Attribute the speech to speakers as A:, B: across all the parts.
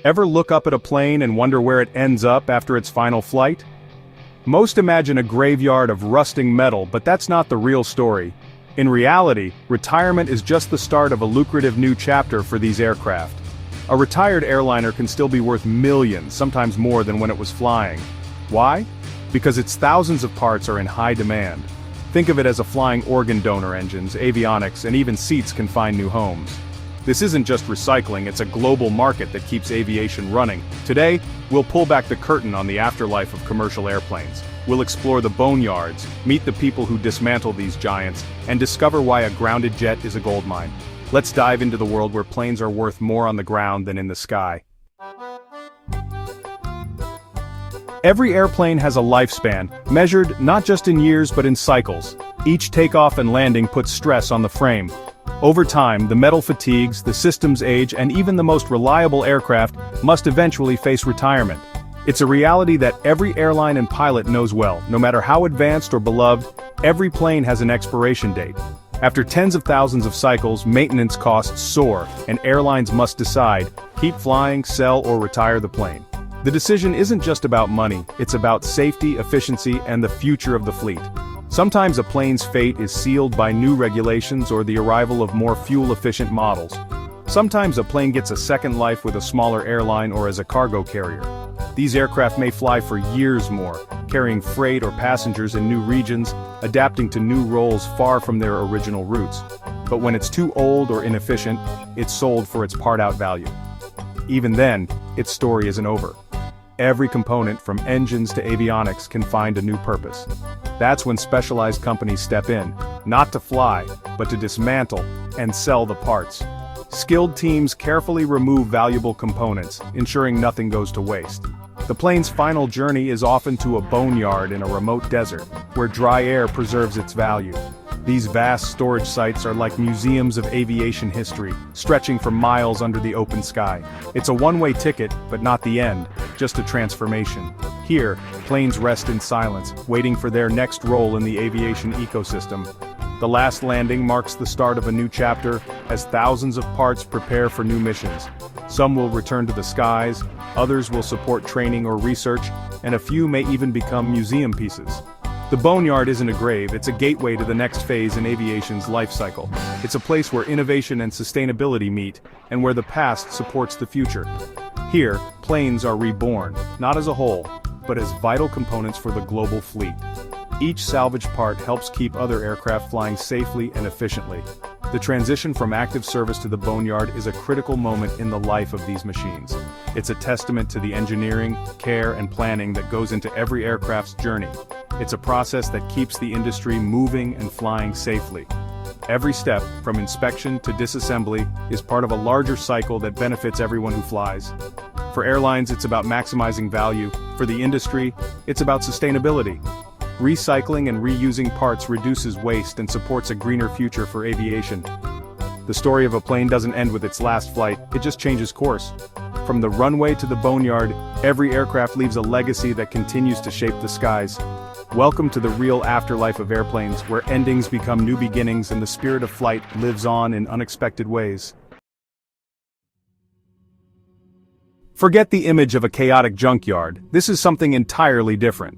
A: Ever look up at a plane and wonder where it ends up after its final flight? Most imagine a graveyard of rusting metal, but that's not the real story. In reality, retirement is just the start of a lucrative new chapter for these aircraft. A retired airliner can still be worth millions, sometimes more than when it was flying. Why? Because its thousands of parts are in high demand. Think of it as a flying organ donor. Engines, avionics, and even seats can find new homes. This isn't just recycling, it's a global market that keeps aviation running. Today, we'll pull back the curtain on the afterlife of commercial airplanes. We'll explore the boneyards, meet the people who dismantle these giants, and discover why a grounded jet is a goldmine. Let's dive into the world where planes are worth more on the ground than in the sky. Every airplane has a lifespan, measured not just in years but in cycles. Each takeoff and landing puts stress on the frame. Over time, the metal fatigues, the systems age, and even the most reliable aircraft must eventually face retirement. It's a reality that every airline and pilot knows well. No matter how advanced or beloved, every plane has an expiration date. After tens of thousands of cycles, maintenance costs soar, and airlines must decide, keep flying, sell, or retire the plane. The decision isn't just about money, it's about safety, efficiency, and the future of the fleet. Sometimes a plane's fate is sealed by new regulations or the arrival of more fuel-efficient models. Sometimes a plane gets a second life with a smaller airline or as a cargo carrier. These aircraft may fly for years more, carrying freight or passengers in new regions, adapting to new roles far from their original routes. But when it's too old or inefficient, it's sold for its part-out value. Even then, its story isn't over. Every component from engines to avionics can find a new purpose. That's when specialized companies step in, not to fly, but to dismantle and sell the parts. Skilled teams carefully remove valuable components, ensuring nothing goes to waste. The plane's final journey is often to a boneyard in a remote desert, where dry air preserves its value. These vast storage sites are like museums of aviation history, stretching for miles under the open sky. It's a one-way ticket, but not the end, just a transformation. Here, planes rest in silence, waiting for their next role in the aviation ecosystem. The last landing marks the start of a new chapter, as thousands of parts prepare for new missions. Some will return to the skies, others will support training or research, and a few may even become museum pieces. The boneyard isn't a grave, it's a gateway to the next phase in aviation's life cycle. It's a place where innovation and sustainability meet, and where the past supports the future. Here, planes are reborn, not as a whole, but as vital components for the global fleet. Each salvaged part helps keep other aircraft flying safely and efficiently. The transition from active service to the boneyard is a critical moment in the life of these machines. It's a testament to the engineering, care, and planning that goes into every aircraft's journey. It's a process that keeps the industry moving and flying safely. Every step, from inspection to disassembly, is part of a larger cycle that benefits everyone who flies. For airlines, it's about maximizing value. For the industry, it's about sustainability. Recycling and reusing parts reduces waste and supports a greener future for aviation. The story of a plane doesn't end with its last flight, it just changes course. From the runway to the boneyard, every aircraft leaves a legacy that continues to shape the skies. Welcome to the real afterlife of airplanes, where endings become new beginnings and the spirit of flight lives on in unexpected ways. Forget the image of a chaotic junkyard, this is something entirely different.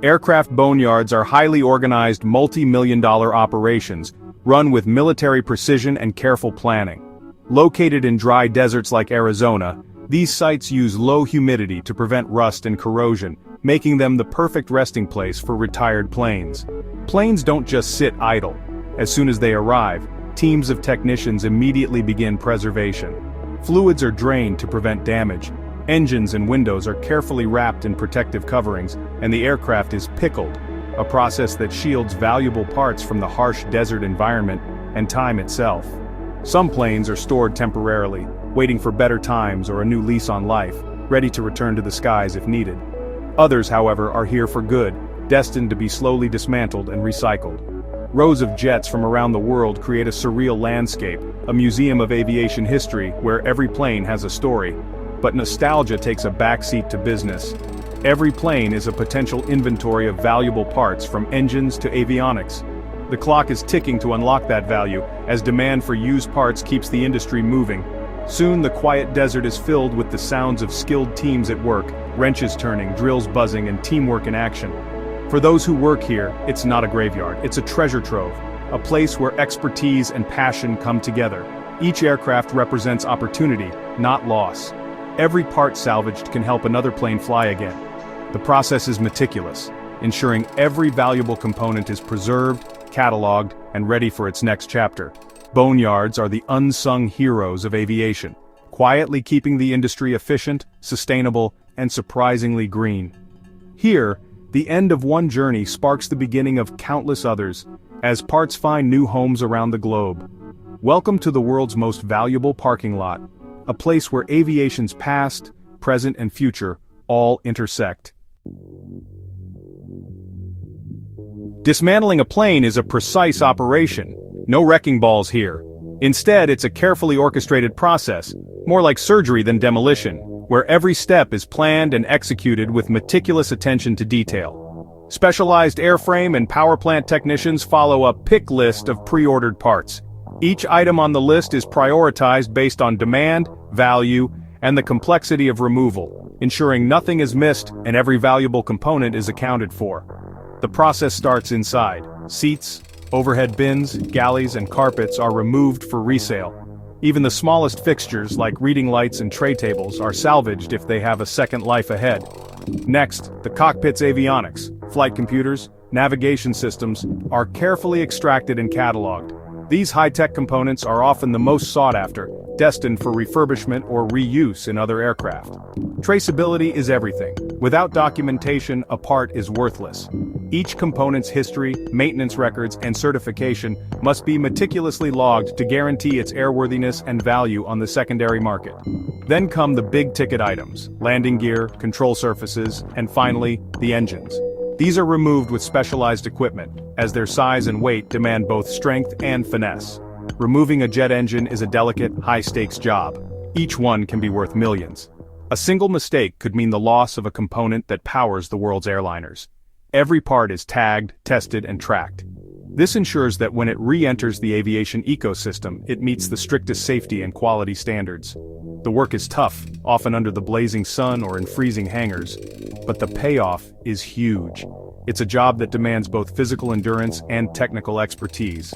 A: Aircraft boneyards are highly organized multi-million-dollar operations, run with military precision and careful planning. Located in dry deserts like Arizona, these sites use low humidity to prevent rust and corrosion, making them the perfect resting place for retired planes. Planes don't just sit idle. As soon as they arrive, teams of technicians immediately begin preservation. Fluids are drained to prevent damage. Engines and windows are carefully wrapped in protective coverings, and the aircraft is pickled, a process that shields valuable parts from the harsh desert environment and time itself. Some planes are stored temporarily, waiting for better times or a new lease on life, ready to return to the skies if needed. Others, however, are here for good, destined to be slowly dismantled and recycled. Rows of jets from around the world create a surreal landscape, a museum of aviation history where every plane has a story. But nostalgia takes a backseat to business. Every plane is a potential inventory of valuable parts from engines to avionics. The clock is ticking to unlock that value, as demand for used parts keeps the industry moving. Soon the quiet desert is filled with the sounds of skilled teams at work, wrenches turning, drills buzzing, and teamwork in action. For those who work here, it's not a graveyard, it's a treasure trove, a place where expertise and passion come together. Each aircraft represents opportunity, not loss. Every part salvaged can help another plane fly again. The process is meticulous, ensuring every valuable component is preserved, cataloged, and ready for its next chapter. Boneyards are the unsung heroes of aviation, quietly keeping the industry efficient, sustainable, and surprisingly green. Here, the end of one journey sparks the beginning of countless others, as parts find new homes around the globe. Welcome to the world's most valuable parking lot, a place where aviation's past, present, and future all intersect. Dismantling a plane is a precise operation. No wrecking balls here. Instead, it's a carefully orchestrated process, more like surgery than demolition, where every step is planned and executed with meticulous attention to detail. Specialized airframe and power plant technicians follow a pick list of pre-ordered parts. Each item on the list is prioritized based on demand, value, and the complexity of removal, ensuring nothing is missed and every valuable component is accounted for. The process starts inside. Seats, overhead bins, galleys, and carpets are removed for resale. Even the smallest fixtures, like reading lights and tray tables, are salvaged if they have a second life ahead. Next, the cockpit's avionics, flight computers, navigation systems, are carefully extracted and cataloged. These high-tech components are often the most sought after, destined for refurbishment or reuse in other aircraft. Traceability is everything. Without documentation, a part is worthless. Each component's history, maintenance records, and certification must be meticulously logged to guarantee its airworthiness and value on the secondary market. Then come the big-ticket items: landing gear, control surfaces, and finally, the engines. These are removed with specialized equipment, as their size and weight demand both strength and finesse. Removing a jet engine is a delicate, high-stakes job. Each one can be worth millions. A single mistake could mean the loss of a component that powers the world's airliners. Every part is tagged, tested, and tracked. This ensures that when it re-enters the aviation ecosystem, it meets the strictest safety and quality standards. The work is tough, often under the blazing sun or in freezing hangars, but the payoff is huge. It's a job that demands both physical endurance and technical expertise.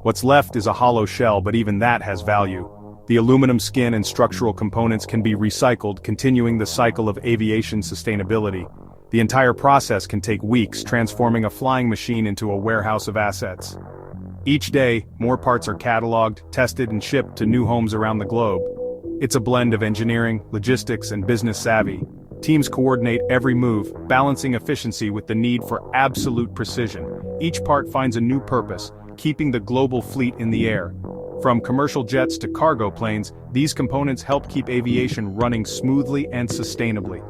A: What's left is a hollow shell, but even that has value. The aluminum skin and structural components can be recycled, continuing the cycle of aviation sustainability. The entire process can take weeks, transforming a flying machine into a warehouse of assets. Each day, more parts are cataloged, tested, and shipped to new homes around the globe. It's a blend of engineering, logistics, and business savvy. Teams coordinate every move, balancing efficiency with the need for absolute precision. Each part finds a new purpose, keeping the global fleet in the air. From commercial jets to cargo planes, these components help keep aviation running smoothly and sustainably.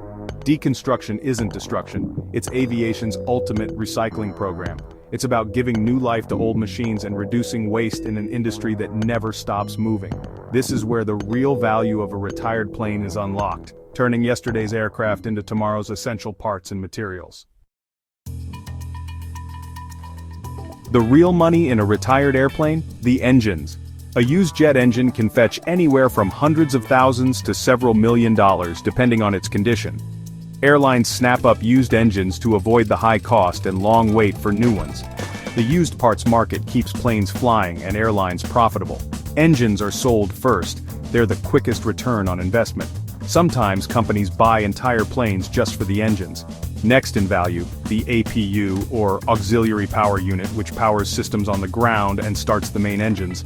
A: Deconstruction isn't destruction, it's aviation's ultimate recycling program. It's about giving new life to old machines and reducing waste in an industry that never stops moving. This is where the real value of a retired plane is unlocked, turning yesterday's aircraft into tomorrow's essential parts and materials. The real money in a retired airplane? The engines. A used jet engine can fetch anywhere from hundreds of thousands to several $1,000,000 depending on its condition. Airlines snap up used engines to avoid the high cost and long wait for new ones. The used parts market keeps planes flying and airlines profitable. Engines are sold first. They're the quickest return on investment. Sometimes companies buy entire planes just for the engines. Next in value, the APU, or Auxiliary Power Unit, which powers systems on the ground and starts the main engines.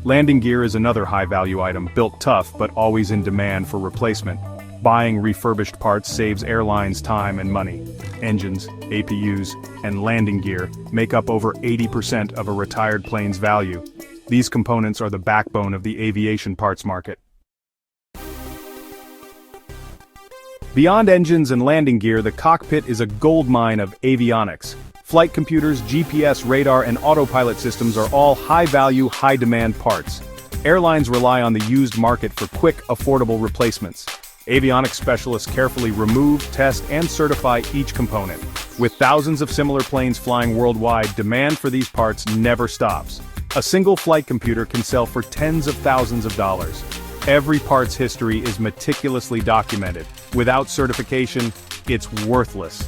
A: Landing gear is another high-value item, built tough but always in demand for replacement. Buying refurbished parts saves airlines time and money. Engines, APUs, and landing gear make up over 80% of a retired plane's value. These components are the backbone of the aviation parts market. Beyond engines and landing gear, the cockpit is a goldmine of avionics. Flight computers, GPS, radar, and autopilot systems are all high-value, high-demand parts. Airlines rely on the used market for quick, affordable replacements. Avionics specialists carefully remove, test, and certify each component. With thousands of similar planes flying worldwide, demand for these parts never stops. A single flight computer can sell for tens of thousands of dollars. Every part's history is meticulously documented. Without certification, it's worthless.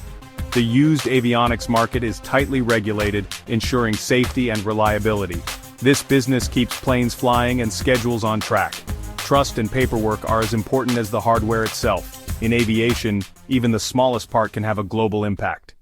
A: The used avionics market is tightly regulated, ensuring safety and reliability. This business keeps planes flying and schedules on track. Trust and paperwork are as important as the hardware itself. In aviation, even the smallest part can have a global impact.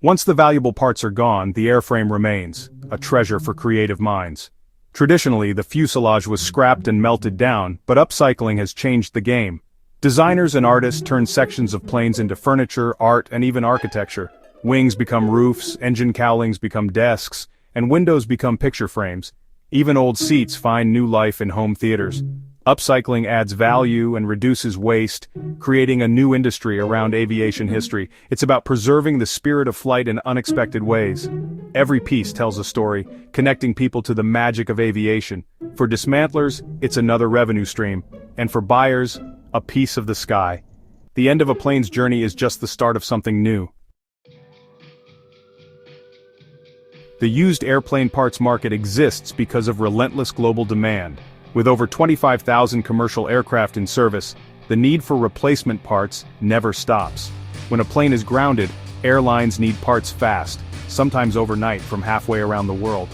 A: Once the valuable parts are gone, the airframe remains, a treasure for creative minds. Traditionally, the fuselage was scrapped and melted down, but upcycling has changed the game. Designers and artists turn sections of planes into furniture, art, and even architecture. Wings become roofs, engine cowlings become desks, and windows become picture frames. Even old seats find new life in home theaters. Upcycling adds value and reduces waste, creating a new industry around aviation history. It's about preserving the spirit of flight in unexpected ways. Every piece tells a story, connecting people to the magic of aviation. For dismantlers, it's another revenue stream, and for buyers, a piece of the sky. The end of a plane's journey is just the start of something new. The used airplane parts market exists because of relentless global demand. With over 25,000 commercial aircraft in service, the need for replacement parts never stops. When a plane is grounded, airlines need parts fast, sometimes overnight from halfway around the world.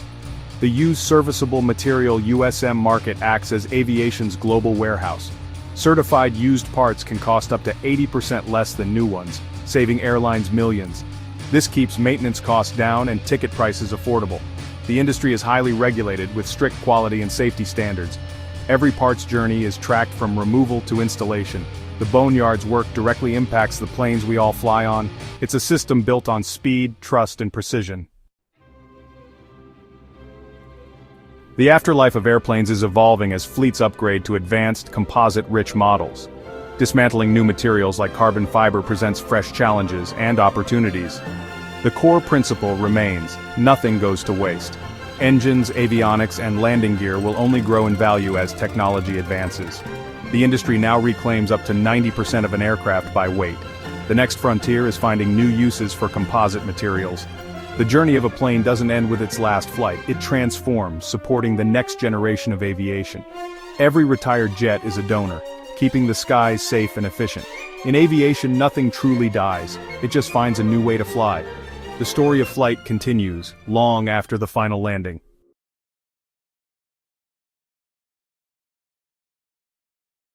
A: The used serviceable material USM market acts as aviation's global warehouse. Certified used parts can cost up to 80% less than new ones, saving airlines millions. This keeps maintenance costs down and ticket prices affordable. The industry is highly regulated with strict quality and safety standards. Every part's journey is tracked from removal to installation. The boneyard's work directly impacts the planes we all fly on. It's a system built on speed, trust, and precision. The afterlife of airplanes is evolving as fleets upgrade to advanced, composite-rich models. Dismantling new materials like carbon fiber presents fresh challenges and opportunities. The core principle remains: nothing goes to waste. Engines, avionics, and landing gear will only grow in value as technology advances. The industry now reclaims up to 90% of an aircraft by weight. The next frontier is finding new uses for composite materials. The journey of a plane doesn't end with its last flight, it transforms, supporting the next generation of aviation. Every retired jet is a donor, keeping the skies safe and efficient. In aviation, nothing truly dies, it just finds a new way to fly. The story of flight continues, long after the final landing.